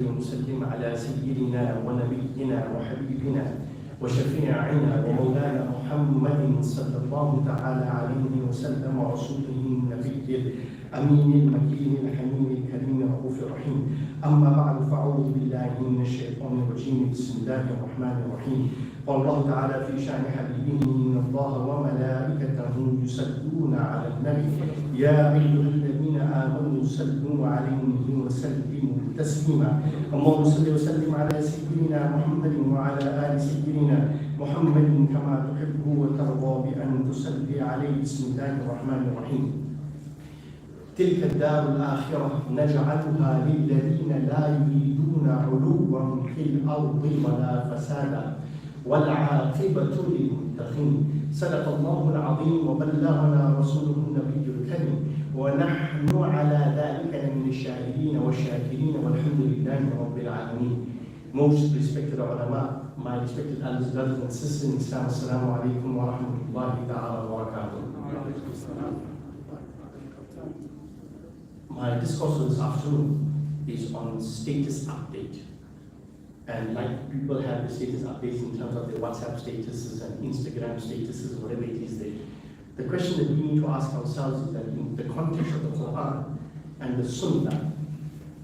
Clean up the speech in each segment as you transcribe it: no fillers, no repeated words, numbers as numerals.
ونسلم على سيدنا ونبينا وحبيبنا وشفيعنا ومولانا محمد صلى الله تعالى عليه وسلم ورسوله النبي الأمين المكين الحميم الكريم الرؤوف الرحيم. أما بعد فأعوذ بالله من الشيطان الرجيم. بسم الله الرحمن الرحيم. قال الله تعالى في شأن حبيبه إن الله وملائكته يصلون على النبي يا أيها الذين آمنوا صلوا عليه وسلموا تسليما. اللهم صل وسلم على سيدنا محمد وعلى آل سيدنا محمد كما تحب وترضى بأن تصلي عليه. بسم الله الرحمن الرحيم. تلك الدار الآخرة نجعلها للذين لا يريدون علوا في الأرض ولا فسادا والعاقبة للمتقين. صدق الله العظيم وبلغنا رسوله النبي الكريم ونحن على ذلك من الشاهدين والشاكرين والحمد لله رب العالمين. Most respected ulama, my respected elders, brothers and sisters in Islam, Assalamu alaikum wa rahmatullahi ta'ala wa barakatuh. My discourse this afternoon is on status update. And like people have the status updates in terms of their WhatsApp statuses and Instagram statuses, whatever it is there. The question that we need to ask ourselves is that in the context of the Quran and the Sunnah,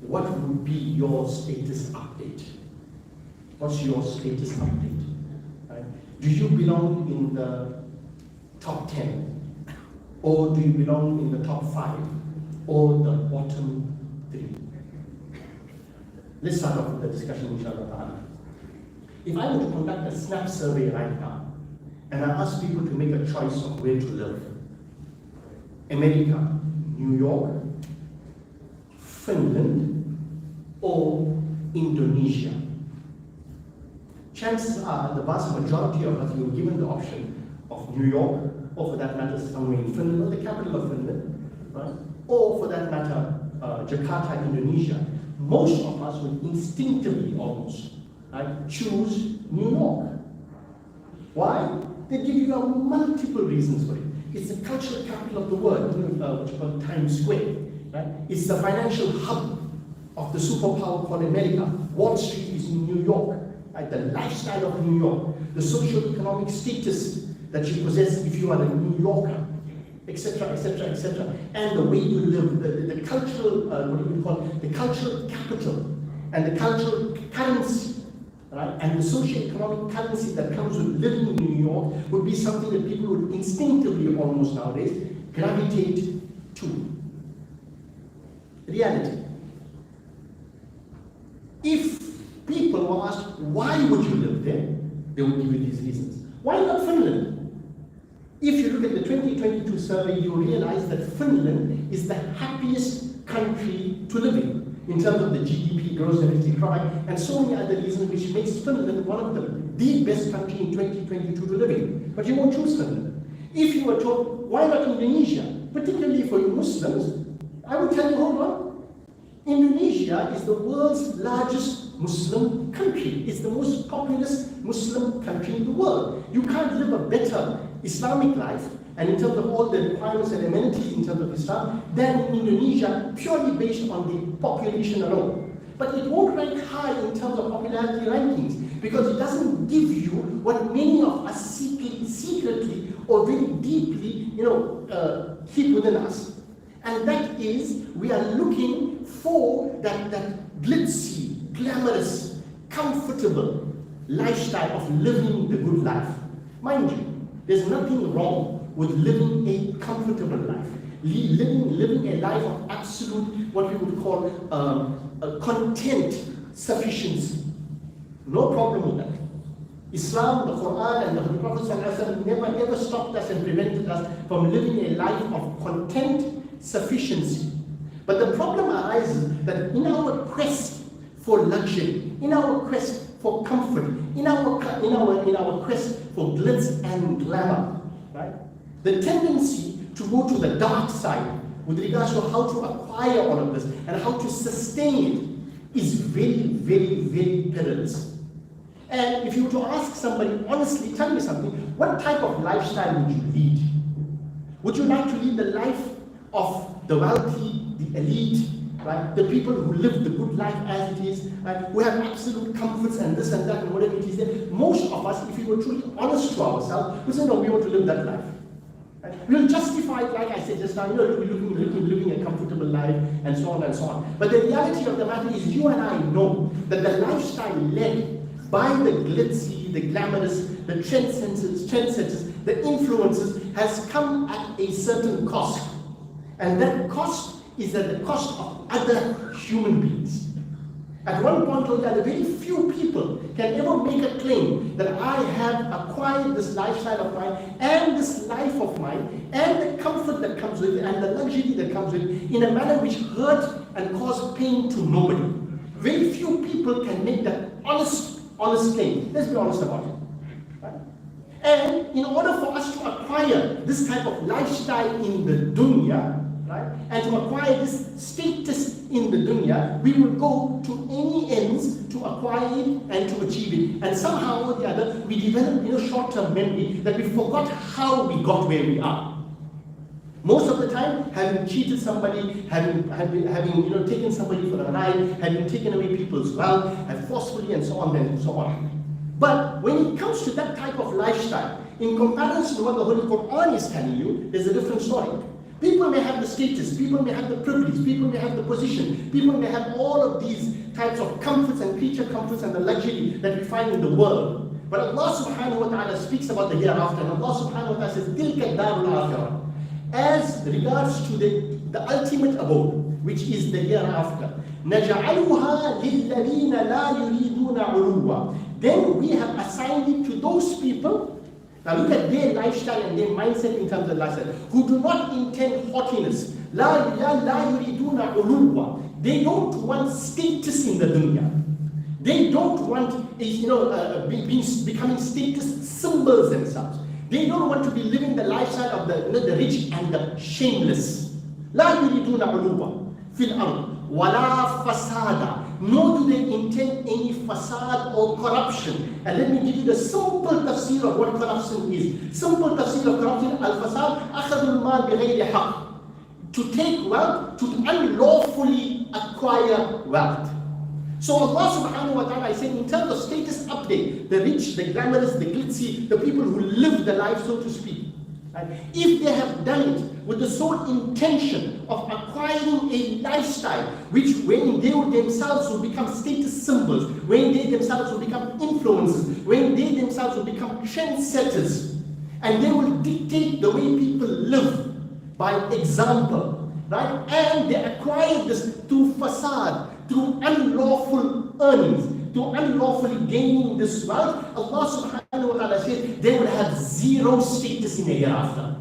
what would be your status update? What's your status update? Right? Do you belong in the top 10? Or do you belong in the top 5? Or the bottom 3? Let's start off with the discussion, inshallah. If I were to conduct a snap survey right now, and I ask people to make a choice of where to live, America, New York, Finland, or Indonesia, chances are the vast majority of us were given the option of New York, or for that matter somewhere in Finland, or the capital of Finland, right? Or for that matter Jakarta, Indonesia. Most of us would instinctively almost choose New York. Why? They give you multiple reasons for it. It's the cultural capital of the world, what you call Times Square. Right? It's the financial hub of the superpower called America. Wall Street is in New York. Right? The lifestyle of New York, the socio-economic status that you possess if you are a New Yorker, etc., etc., etc., and the way you live, the cultural, the cultural capital, and the cultural currency, right, and the socio-economic currency that comes with living in New York would be something that people would instinctively, almost nowadays, gravitate to. Reality. If people were asked, why would you live there? They would give you these reasons. Why not Finland? If you look at the 2022 survey, you realize that Finland is the happiest country to live in terms of the GDP, gross domestic product, and so many other reasons which makes Finland one of the best country in 2022 to live in. But you won't choose Finland. If you were told, why not Indonesia? Particularly for you Muslims, I would tell you, hold on. Indonesia is the world's largest Muslim country. It's the most populous Muslim country in the world. You can't live a better Islamic life, and in terms of all the requirements and amenities in terms of Islam, than Indonesia, purely based on the population alone. But it won't rank high in terms of popularity rankings, because it doesn't give you what many of us secretly or very deeply, keep within us. And that is, we are looking for that glitzy, glamorous, comfortable lifestyle of living the good life. Mind you, there's nothing wrong with living a comfortable life, living a life of absolute, what we would call a content sufficiency. No problem with that. Islam, the Quran, and the Prophet ﷺ never ever stopped us and prevented us from living a life of content sufficiency. But the problem arises that in our quest for luxury, in our quest for comfort, in our quest for glitz and glamour, right? The tendency to go to the dark side with regards to how to acquire all of this and how to sustain it is very, very, very perilous. And if you were to ask somebody, honestly, tell me something, what type of lifestyle would you lead? Would you like to lead the life of the wealthy, the elite, right? The people who live the good life as it is, right? Who have absolute comforts and this and that and whatever it is there. Most of us, if we were truly honest to ourselves, we say, no, we want to live that life. Right? We'll justify it, like I said just now, we're living a comfortable life and so on and so on. But the reality of the matter is, you and I know that the lifestyle led by the glitzy, the glamorous, the trendsetters, the influences has come at a certain cost. And that cost is at the cost of other human beings. At one point or the other, very few people can ever make a claim that I have acquired this lifestyle of mine and this life of mine and the comfort that comes with it and the luxury that comes with it in a manner which hurt and caused pain to nobody. Very few people can make that honest claim. Let's be honest about it. Right? And in order for us to acquire this type of lifestyle in the dunya, right, and to acquire this status in the dunya, we will go to any ends to acquire it and to achieve it. And somehow or the other, we develop short-term memory that we forgot how we got where we are. Most of the time, having cheated somebody, having taken somebody for a ride, having taken away people's wealth, and forcefully and so on and so on. But when it comes to that type of lifestyle, in comparison to what the Holy Quran is telling you, there's a different story. People may have the status, people may have the privilege, people may have the position, people may have all of these types of comforts and creature comforts and the luxury that we find in the world. But Allah subhanahu wa ta'ala speaks about the hereafter, and Allah subhanahu wa ta'ala says, تِلْكَ الدَّارُ الْآخِرَةِ. As regards to the ultimate abode, which is the hereafter, نَجْعَلُهَا لِلَّذِينَ لَا يُرِيدُونَ عُلُوًّا. Then we have assigned it to those people. Now look at their lifestyle and their mindset in terms of lifestyle, who do not intend haughtiness. لا يريدون علوا. They don't want status in the dunya. They don't want becoming status symbols themselves. They don't want to be living the lifestyle of the rich and the shameless. لا يريدون علوا في الأرض ولا فسادا. Nor do they intend any facade or corruption. And let me give you the simple tafsir of what corruption is. Simple tafsir of corruption, al-fasad, أخذ المال بغير حق. To take wealth, to unlawfully acquire wealth. So Allah subhanahu wa ta'ala is saying, in terms of status update, the rich, the glamorous, the glitzy, the people who live the life, so to speak, right? If they have done it with the sole intention of acquiring a lifestyle, which when they themselves will become status symbols, when they themselves will become influencers, when they themselves will become trendsetters, and they will dictate the way people live by example, right? And they acquire this through facade, through unlawful earnings, through unlawfully gaining this wealth. Allah subhanahu wa ta'ala says they will have zero status in the hereafter.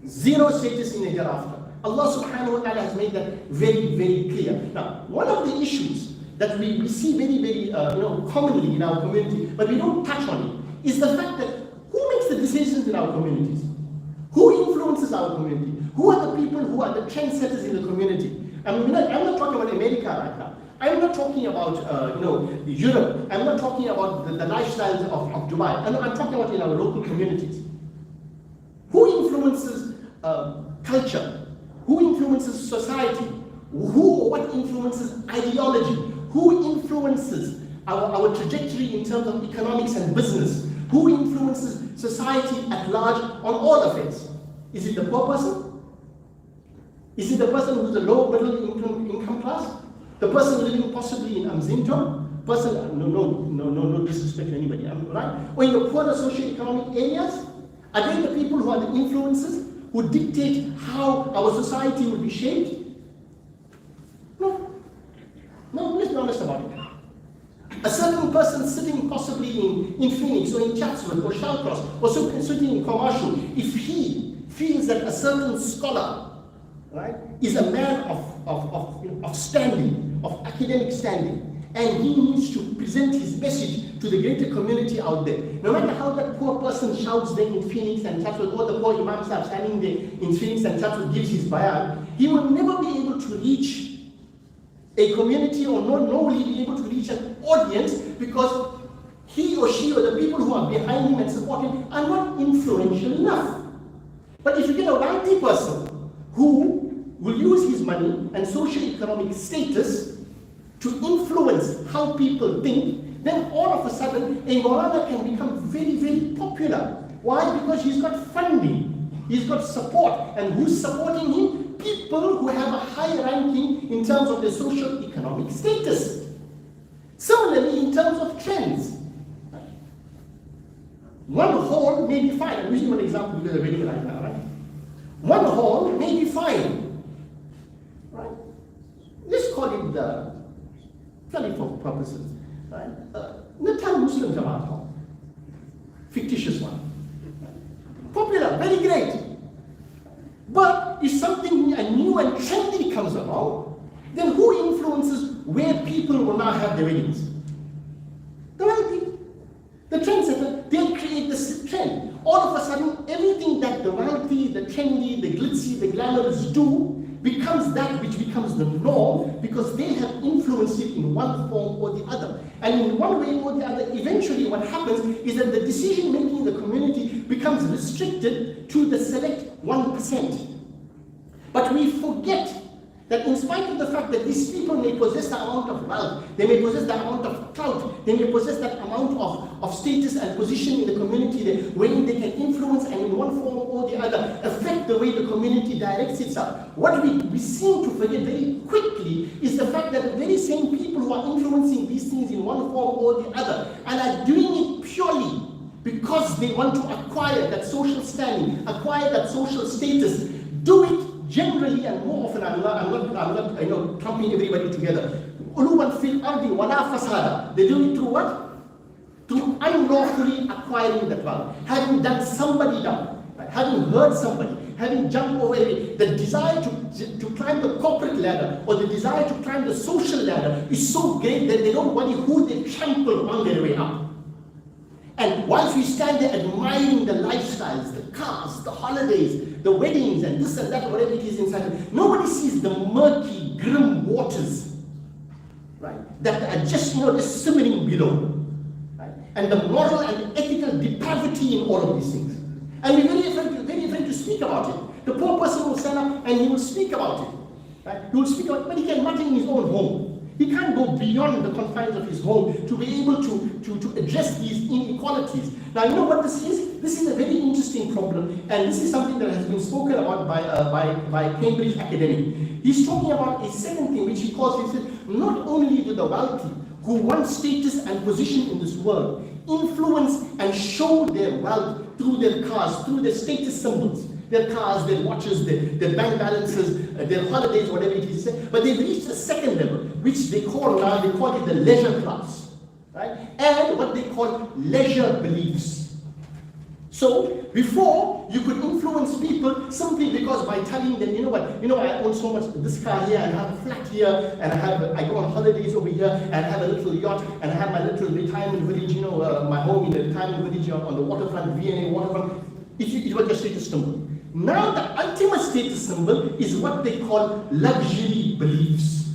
Zero status in the hereafter. Allah subhanahu wa ta'ala has made that very, very clear. Now, one of the issues that we see very, very commonly in our community, but we don't touch on it, is the fact that who makes the decisions in our communities? Who influences our community? Who are the people who are the trendsetters in the community? I'm not talking about America right now. I'm not talking about Europe. I'm not talking about the lifestyles of Dubai. I'm talking about in our local communities. Who influences culture? Who influences society? Who or what influences ideology? Who influences our trajectory in terms of economics and business? Who influences society at large on all affairs? Is it the poor person? Is it the person who's a low middle income class? The person living possibly in Amzinto? No disrespect to anybody, right? Or in the poorer socio-economic areas? Are they the people who are the influences who dictate how our society will be shaped? No, let's be honest about it. A certain person sitting possibly in Phoenix or in Chatsworth or Shallcross or sitting in Commercial, if he feels that a certain scholar, right, is a man of standing, of academic standing, and he needs to present his message to the greater community out there. No matter how that poor person shouts there in Phoenix and Chatsworth, or the poor Imam Sahib standing there in Phoenix and Chatsworth gives his bayan, he will never be able to reach a community or will he be able to reach an audience because he or she or the people who are behind him and support him are not influential enough. But if you get a wealthy person who will use his money and socio-economic status to influence how people think, then all of a sudden a Maulana can become very, very popular. Why? Because he's got funding, he's got support, and who's supporting him? People who have a high ranking in terms of their socio-economic status. Similarly, in terms of trends, one hall may be fine. I'm using one example because we're reading right now, right? One hall may be fine, right? Let's call it the, purely for purposes, right? Natal Muslim Jamaat hall, fictitious one, popular, very great. But if something new and trendy comes along, then who influences where people will now have their weddings? The wealthy. The trendsetter, they'll create this trend. All of a sudden, everything that the wealthy, the trendy, the glitzy, the glamorous do becomes that which becomes the norm because they have influenced it in one form or the other. And in one way or the other, eventually what happens is that the decision making in the community becomes restricted to the select 1%. But we forget that in spite of the fact that these people may possess the amount of wealth, they may possess the amount of clout, they may possess that amount of status and position in the community wherein they can influence and in one form or the other affect the way the community directs itself. What we seem to forget very quickly is the fact that the very same people who are influencing these things in one form or the other and are doing it purely because they want to acquire that social standing, acquire that social status, do it generally and more often. I'm not clumping everybody together. Uluwan fil ardi wala fasada. They do it through what? Through unlawfully acquiring that wealth, having done somebody down, right? Having hurt somebody, having jumped over it. The desire to climb the corporate ladder or the desire to climb the social ladder is so great that they don't worry who they trample on their way up. And once we stand there admiring the lifestyles, the cars, the holidays, the weddings, and this and that, whatever it is inside, nobody sees the murky, grim waters, right? That are just, just simmering below, right? And the moral and ethical depravity in all of these things. And we're very afraid to speak about it. The poor person will stand up and he will speak about it, right? He will speak about it, but he can mutter in his own home. He can't go beyond the confines of his home to be able to address these inequalities. Now, you know what this is? This is a very interesting problem, and this is something that has been spoken about by Cambridge academic. He's talking about a second thing, which he calls, he said, not only do the wealthy who want status and position in this world influence and show their wealth through their cars, through their status symbols, their cars, their watches, their bank balances, their holidays, whatever it is. But they've reached a second level, which they call it the leisure class, right? And what they call leisure beliefs. So before, you could influence people simply because by telling them, you know what, I own so much this car here, and I have a flat here, and I go on holidays over here, and I have a little yacht, and I have my little retirement village, my home in the retirement village on the waterfront, V&A waterfront. It was just status symbol. Now the ultimate status symbol is what they call luxury beliefs.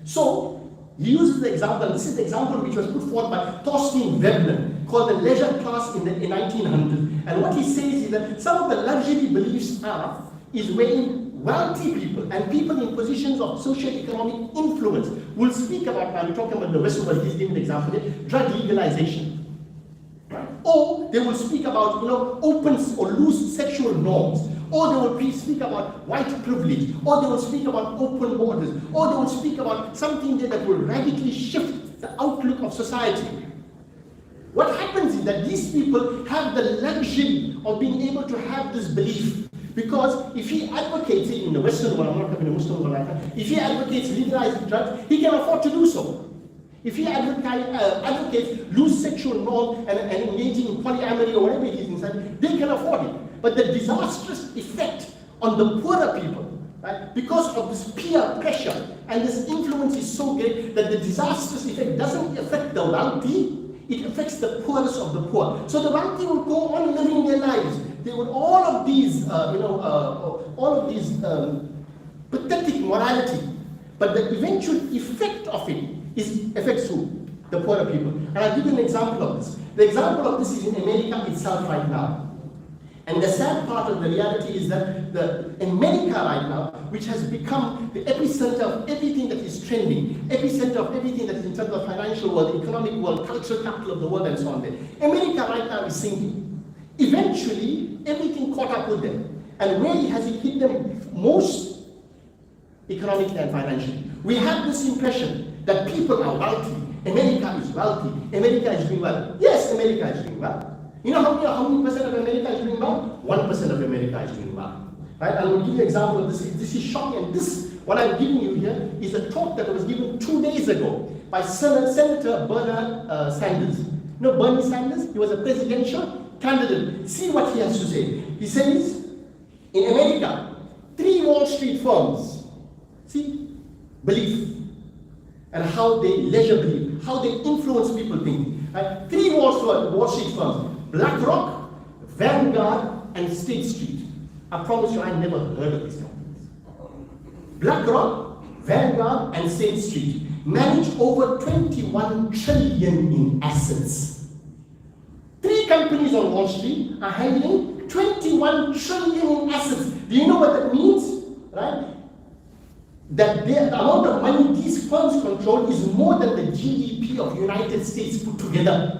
So he uses the example, and this is the example which was put forth by Thorstein Veblen, called the leisure class in 1900. And what he says is that some of the luxury beliefs is when wealthy people and people in positions of socio-economic influence will speak about, I'm talking about the Westville, he's giving an example here, drug legalization. Or they will speak about open or loose sexual norms, or they will speak about white privilege, or they will speak about open borders, or they will speak about something that will radically shift the outlook of society. What happens is that these people have the luxury of being able to have this belief, because if he advocates it in the Western world, I'm not talking the Muslim world right now, if he advocates legalizing drugs, he can afford to do so. If he advocates loose sexual norms and engaging in polyamory or whatever it is inside, they can afford it. But the disastrous effect on the poorer people, right, because of this peer pressure and this influence is so great that the disastrous effect doesn't affect the wealthy, it affects the poorest of the poor. So the wealthy will go on living their lives. They would all of these pathetic morality, but the eventual effect of it affects who? The poorer people. And I'll give you an example of this. The example of this is in America itself right now. And the sad part of the reality is that in America right now, which has become the epicenter of everything that is trending, epicenter of everything that is in terms of financial world, economic world, cultural capital of the world, and so on there. America right now is sinking. Eventually, everything caught up with them. And where has it hit them most? Economically and financially. We have this impression that people are wealthy. America is wealthy. America is doing well. Yes, America is doing well. You know how many percent of America is doing well? 1% of America is doing well. Right? I will give you an example of this. This is shocking. And this, what I'm giving you here, is a talk that was given 2 days ago by Senator Bernard Sanders. You know Bernie Sanders? He was a presidential candidate. See what he has to say. He says, in America, 3 Wall Street firms, see, belief, and how they leisure belief, how they influence people thinking. Right? 3 Wall Street firms, BlackRock, Vanguard, and State Street. I promise you, I never heard of these companies. BlackRock, Vanguard, and State Street manage over 21 trillion in assets. 3 companies on Wall Street are handling 21 trillion in assets. Do you know what that means? Right? That the amount of money these firms control is more than the GDP of the United States put together.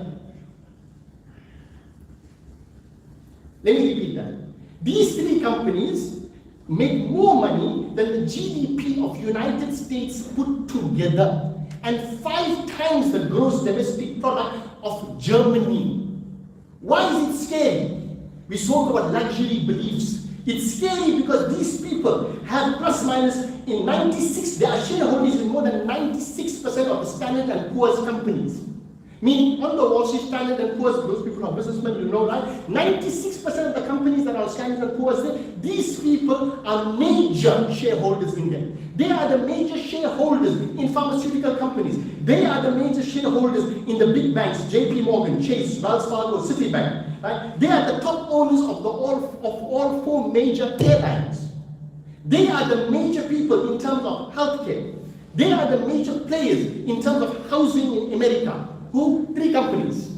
Let me repeat that. These 3 companies make more money than the GDP of the United States put together, and 5 times the gross domestic product of Germany. Why is it scary? We spoke about luxury beliefs. It's scary because these people have plus minus in 96, they are shareholders in more than 96% of the Standard and Poor's companies. Meaning on the Wall Street, Standard and Poor's, those people are businessmen, you know, right? 96% of the companies that are on Standard and Poor's, these people are major shareholders in them. They are the major shareholders in pharmaceutical companies. They are the major shareholders in the big banks, JP Morgan, Chase, Wells Fargo, Citibank. Right? They are the top owners of all 4 major airlines. They are the major people in terms of healthcare. They are the major players in terms of housing in America. Who? 3 companies.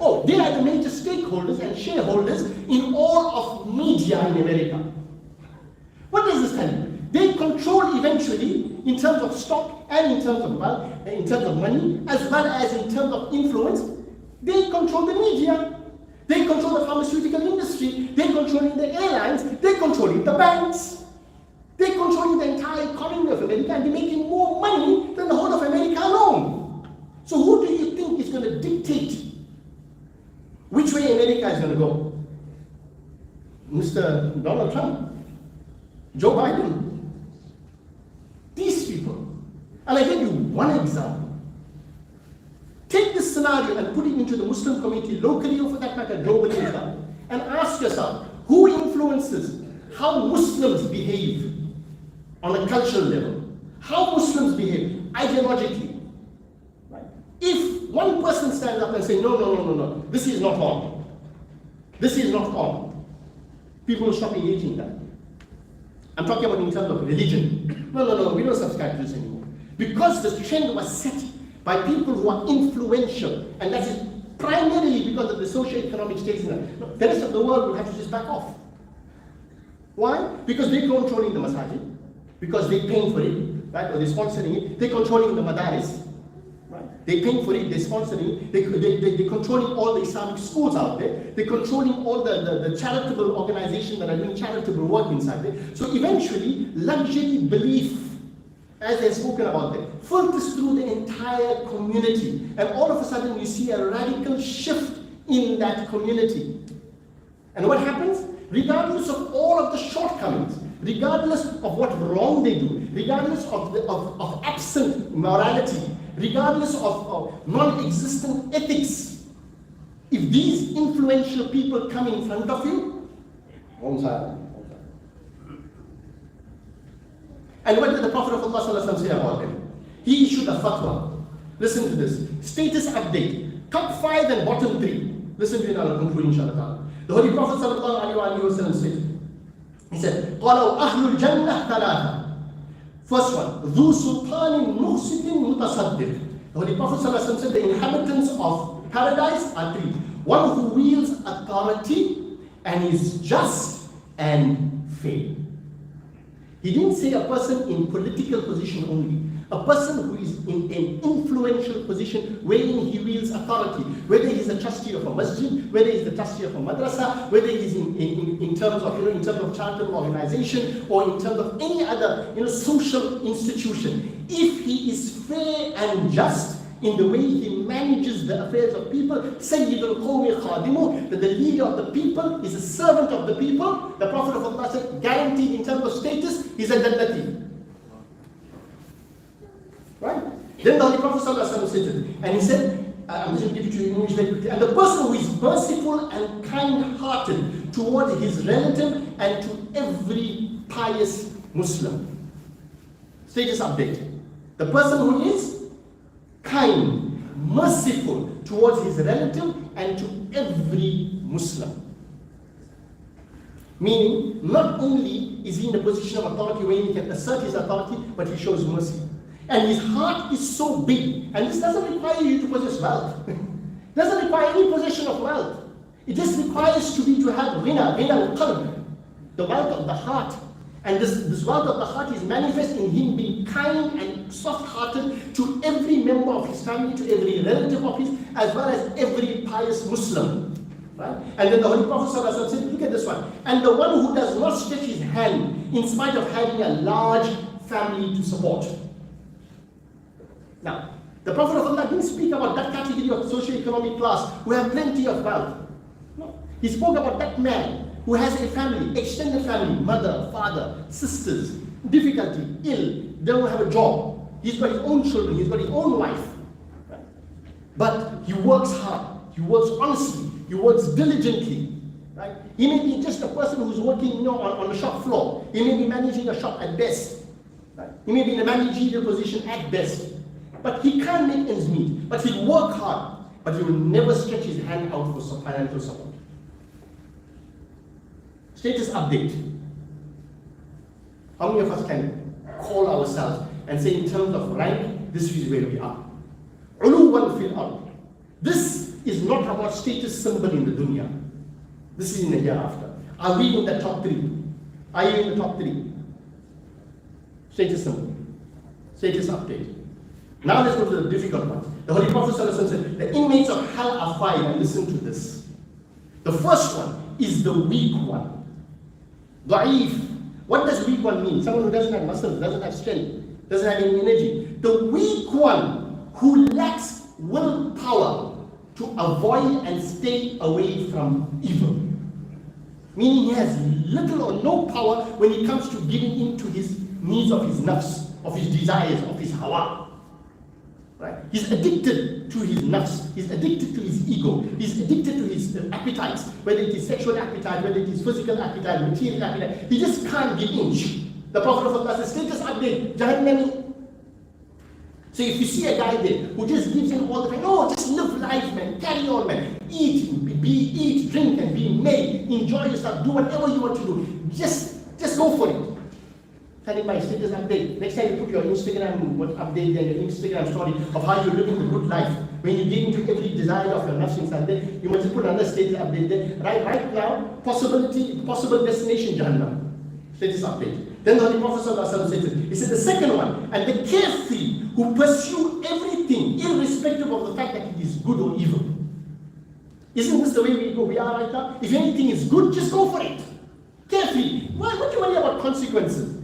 Oh, they are the major stakeholders and shareholders in all of media in America. What does this tell you? They control eventually, in terms of stock and in terms of wealth, in terms of money, as well as in terms of influence. They control the media. They control the pharmaceutical industry. They control the airlines. They control the banks. They control the entire economy of America, and they're making more money than the whole of America alone. So who do you think is going to dictate which way America is going to go? Mr. Donald Trump? Joe Biden? These people. And I give you one example. Take this scenario and put it into the Muslim community, locally or for that matter, globally, and ask yourself, who influences how Muslims behave on a cultural level? How Muslims behave ideologically? Right? If one person stands up and says, no, this is not on. This is not on. People will stop engaging that. I'm talking about in terms of religion. No, we don't subscribe to this anymore. Because the trend was set by people who are influential, and that is primarily because of the socio-economic status. The rest of the world will have to just back off. Why? Because they're controlling the masajid, because they're paying for it, right? Or they're sponsoring it. They're controlling the madaris, right? They're paying for it, they're sponsoring it. They're controlling all the Islamic schools out there. They're controlling all the charitable organizations that are doing charitable work inside there. So eventually, luxury belief, as they've spoken about there, filters through the entire community. And all of a sudden, you see a radical shift in that community. And what happens? Regardless of all of the shortcomings, regardless of what wrong they do, regardless of absent morality, regardless of non-existent ethics, if these influential people come in front of you, and what did the Prophet of Allah say about them? He issued a fatwa. Listen to this. Status update. Top 5 and bottom 3. Listen to it, I'll conclude inshallah. The Holy Prophet said, he said, قَالَوْ أَهْلُ الْجَنَّةِ ثَلَاثًا. First one, ذُو سُلْطَانٍ مُقْسِطٍ مُتَصَدِّقٍ. The Holy Prophet said, the inhabitants of paradise are 3. One who wields authority and is just and fair. He didn't say a person in political position only. A person who is in an influential position wherein he wields authority, whether he's a trustee of a masjid, whether he's the trustee of a madrasa, whether he's in terms of in terms of charitable organization or in terms of any other social institution. If he is fair and just in the way he manages the affairs of people, Sayyidul Qawmi Khadimu, that the leader of the people is a servant of the people, the Prophet of Allah said, guaranteed in terms of status, he's a Jannati. Right? Then the Holy Prophet ﷺ said it, and he said, I'm just going to give it to you in English very quickly, and the person who is merciful and kind-hearted toward his relative and to every pious Muslim. Status update. The person who is kind, merciful towards his relative and to every Muslim. Meaning, not only is he in a position of authority where he can assert his authority, but he shows mercy. And his heart is so big, and this doesn't require you to possess wealth. It doesn't require any possession of wealth. It just requires to have ghina al-qalb, the wealth of the heart. And this wealth of the heart is manifest in him being kind and soft-hearted to every member of his family, to every relative of his, as well as every pious Muslim. Right? And then the Holy Prophet ﷺ said, look at this one. And the one who does not stretch his hand in spite of having a large family to support. Now, the Prophet of Allah didn't speak about that category of socio-economic class who have plenty of wealth. No. He spoke about that man who has a family, extended family, mother, father, sisters, difficulty, ill, they don't have a job. He's got his own children, he's got his own wife. Right? But he works hard, he works honestly, he works diligently. Right? He may be just a person who's working on the shop floor. He may be managing a shop at best. Right? He may be in a managerial position at best. But he can't make ends meet. But he'll work hard. But he will never stretch his hand out for financial support. Status update. How many of us can call ourselves and say in terms of rank, this is where we are? Uluwan fil ard. This is not about status symbol in the dunya. This is in the hereafter. Are we in the top 3? Are you in the top 3? Status symbol. Status update. Now let's go to the difficult ones. The Holy Prophet ﷺ said, the inmates of hell are 5, and listen to this. The first one is the weak one. Da'if. What does weak one mean? Someone who doesn't have muscles, doesn't have strength, doesn't have any energy. The weak one who lacks willpower to avoid and stay away from evil. Meaning he has little or no power when it comes to giving in to his needs of his nafs, of his desires, of his hawa. Right? He's addicted to his nafs, he's addicted to his ego, he's addicted to his appetites, whether it is sexual appetite, whether it is physical appetite, material appetite. He just can't give in. The Prophet of Allah says, status update, Jahannami. So if you see a guy there who just gives in all the time, no, just live life, man, carry on, man, eat, drink, and be merry, enjoy yourself, do whatever you want to do. Just go for it. Telling my status update. Next time you put your Instagram update there, your Instagram story of how you're living the good life. When you get into every desire of your nafs inside there, you must put another status update there. Right now, possible destination, Jahannam. Status update. Then the Holy Prophet said, he said the second one, and the carefree who pursue everything irrespective of the fact that it is good or evil. Isn't this the way we are right now? If anything is good, just go for it. Carefree. Why do you worry about consequences?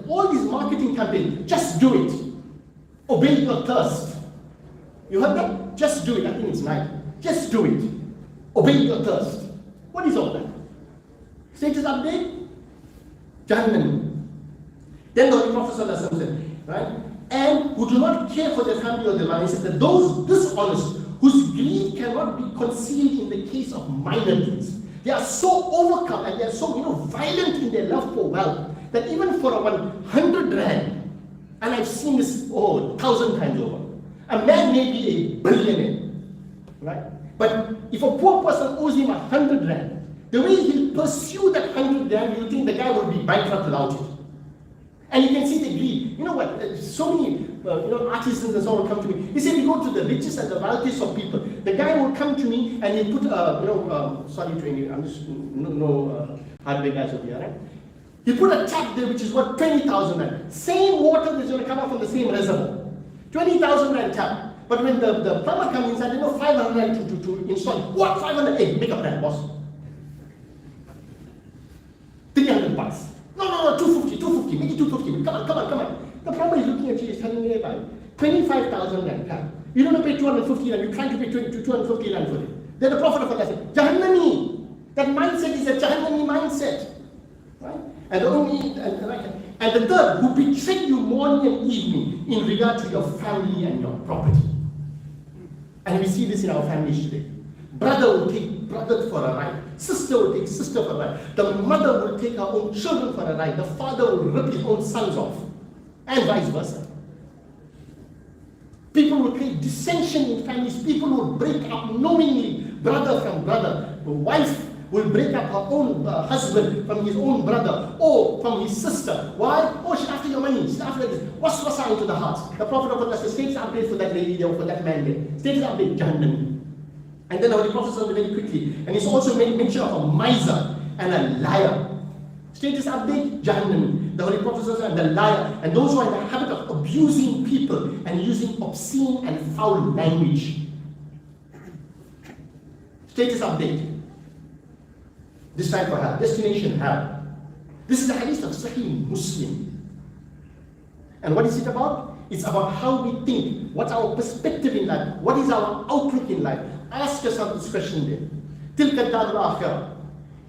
All these marketing campaigns, just do it. Obey your thirst. You heard that? Just do it. I think it's nice. Just do it. Obey your thirst. What is all that? Status update? Jahannam. Then the Holy Prophet said, right? And who do not care for their family or their life. He said that those dishonest, whose greed cannot be concealed in the case of minor things. They are so overcome and they are so violent in their love for wealth that even for a 100 rand, and I've seen this 1,000 times over, a man may be a billionaire, right? But if a poor person owes him 100 rand, the way he'll pursue that 100 rand, you'll think the guy will be bankrupt without it. And you can see the greed. You know what? So many artisans and so on come to me. He said, we go to the richest and the wealthiest of people. The guy will come to me and he'll put, sorry to any, I'm just, no hardware guys over here, right? You put a tap there which is worth 20,000 rand. Same water that's going to come out from the same reservoir. 20,000 rand tap. But when the plumber comes inside, they know 500 rand to install. What? 500? Hey, make a plan, boss. 300 bucks. No, 250, make it 250. Come on. The plumber is looking at you, he's telling you about 25,000 rand tap. You don't pay 250 rand, you're trying to pay 250 rand for it. Then the Prophet of Allah said, Jahannami. That mindset is a Jahannami mindset. Right? And the third, who betray you morning and evening in regard to your family and your property. And we see this in our families today. Brother will take brother for a ride. Sister will take sister for a ride. The mother will take her own children for a ride. The father will rip his own sons off. And vice versa. People will create dissension in families. People will break up knowingly, brother from brother. The wife will break up her own husband from his own brother or from his sister. Why? Oh, she's after your money. She's after this. What's into the heart? The Prophet of Allah says, status update for that lady there, for that man there. Status update, Jahannam. And then the Holy Prophet says very quickly, and he's also made mention of a miser and a liar. Status update, Jahannam. The Holy Prophet says, and the liar, and those who are in the habit of abusing people and using obscene and foul language. Status update. This time for hell, destination hell. This is the hadith of Sahih Muslim. And what is it about? It's about how we think, what's our perspective in life, what is our outlook in life. Ask yourself this question there. Tilka dar al-akhirah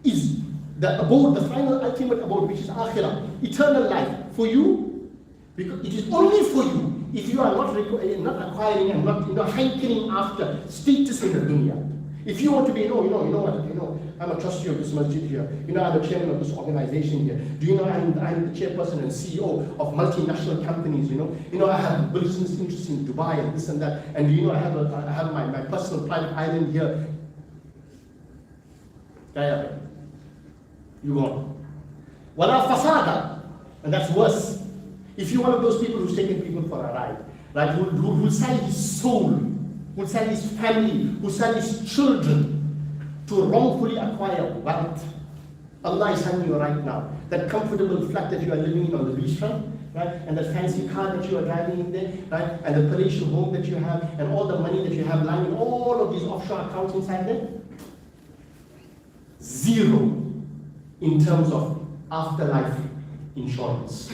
is the abode, the final ultimate abode, which is akhirah, eternal life for you, because it is only for you if you are not acquiring and not hankering after status in the dunya. If you want to be, I'm a trustee of this masjid here. I'm the chairman of this organization here. Do you know I'm the chairperson and CEO of multinational companies? I have business interests in Dubai and this and that. And I have my personal private island here. You go on. Wala fasada, and that's worse. If you're one of those people who's taking people for a ride, right? Who sell his soul, who sell his family, who sell his children to wrongfully acquire wealth. Allah is telling you right now, that comfortable flat that you are living in on the beachfront, right? And that fancy car that you are driving in there, right? And the palatial home that you have, and all the money that you have lying in all of these offshore accounts inside there. Zero in terms of afterlife insurance.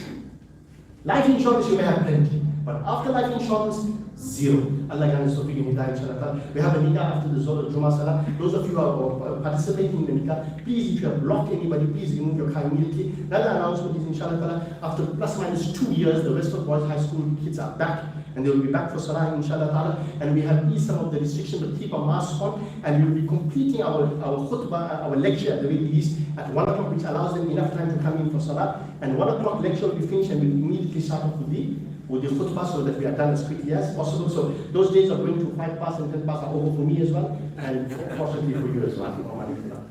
Life insurance you may have plenty, but afterlife insurance, zero. Allah grant us Soofie in Hidayah, inshallah. We have a nikah after the Jummah Salah. Those of you who are participating in the nikah, please, if you have blocked anybody, please remove your car immediately. Another announcement is, inshallah, after plus minus 2 years, the Westville Boys High School kids are back, and they will be back for Salah, inshallah. And we have eased some of the restrictions, but keep a mask on, and we will be completing our khutbah, our lecture at the very least, at 1 o'clock, which allows them enough time to come in for Salah. And 1 o'clock lecture will be finished, and we'll immediately start off with the khutbah, so that we are done as quickly as possible. So those days are going to 5 past and 10 past are over for me as well, and fortunately for you as well. What is that?